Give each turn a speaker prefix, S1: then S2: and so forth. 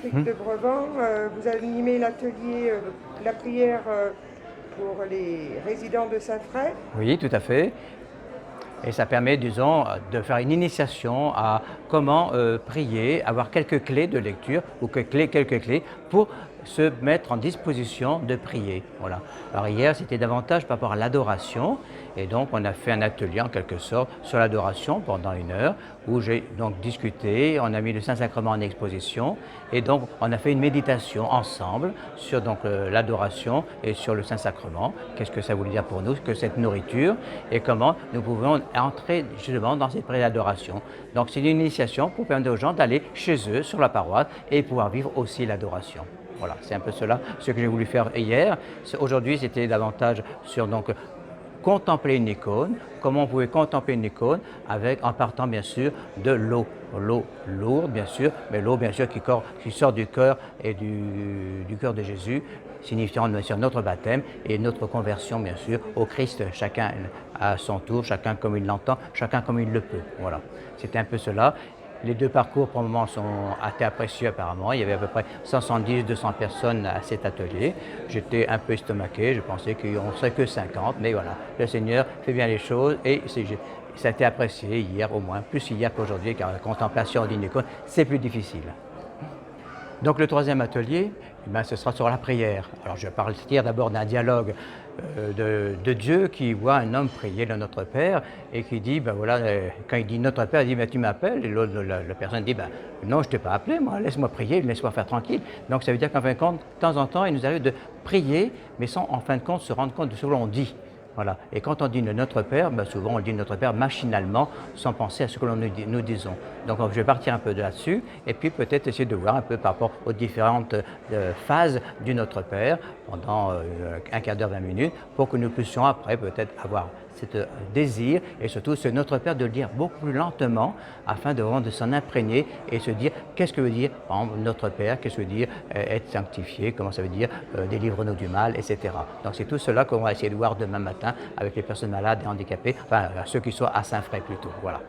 S1: Patrick de Brevant. Vous animez l'atelier La prière pour les résidents de Saint-Frère.
S2: Oui, tout à fait. Et ça permet, disons, de faire une initiation à comment prier, avoir quelques clés de lecture ou quelques clés pour se mettre en disposition de prier. Voilà. Alors hier, c'était davantage par rapport à l'adoration. Et donc, on a fait un atelier en quelque sorte sur l'adoration pendant 1 heure où j'ai donc discuté, on a mis le Saint-Sacrement en exposition et donc on a fait une méditation ensemble sur donc l'adoration et sur le Saint-Sacrement. Qu'est-ce que ça voulait dire pour nous, que cette nourriture et comment nous pouvons entrer justement dans cette prière d'adoration. Donc c'est une initiation pour permettre aux gens d'aller chez eux sur la paroisse et pouvoir vivre aussi l'adoration. Voilà, c'est un peu cela ce que j'ai voulu faire hier. Aujourd'hui, c'était davantage sur donc contempler une icône, comment on pouvait contempler une icône en partant bien sûr de l'eau lourde bien sûr, mais l'eau bien sûr qui sort du cœur et du cœur de Jésus, signifiant bien sûr notre baptême et notre conversion bien sûr au Christ, chacun à son tour, chacun comme il l'entend, chacun comme il le peut. Voilà, c'était un peu cela. Les 2 parcours pour le moment ont été appréciés apparemment. Il y avait à peu près 170-200 personnes à cet atelier. J'étais un peu estomaqué, je pensais qu'on ne serait que 50, mais voilà, le Seigneur fait bien les choses et ça a été apprécié hier au moins, plus hier qu'aujourd'hui, car la contemplation d'une icône, c'est plus difficile. Donc le 3e atelier, ce sera sur la prière. Alors je vais partir d'abord d'un dialogue de Dieu qui voit un homme prier le Notre Père et qui dit, voilà, quand il dit Notre Père, il dit, tu m'appelles, et l'autre, la personne dit, non, je ne t'ai pas appelé, moi, laisse-moi prier, laisse-moi faire tranquille. Donc ça veut dire qu'en fin de compte, de temps en temps, il nous arrive de prier, mais sans en fin de compte se rendre compte de ce que l'on dit. Voilà. Et quand on dit le Notre Père, souvent on dit Notre Père machinalement, sans penser à ce que nous disons. Donc je vais partir un peu de là-dessus, et puis peut-être essayer de voir un peu par rapport aux différentes phases du Notre Père, pendant un quart d'heure, 20 minutes, pour que nous puissions après peut-être avoir ce désir, et surtout ce Notre Père de le dire beaucoup plus lentement, afin de s'en imprégner et se dire qu'est-ce que veut dire, par exemple, Notre Père, qu'est-ce que veut dire être sanctifié, comment ça veut dire délivre-nous du mal, etc. Donc c'est tout cela qu'on va essayer de voir demain matin avec les personnes malades et handicapées, enfin ceux qui sont à Saint-Frère plutôt. Voilà.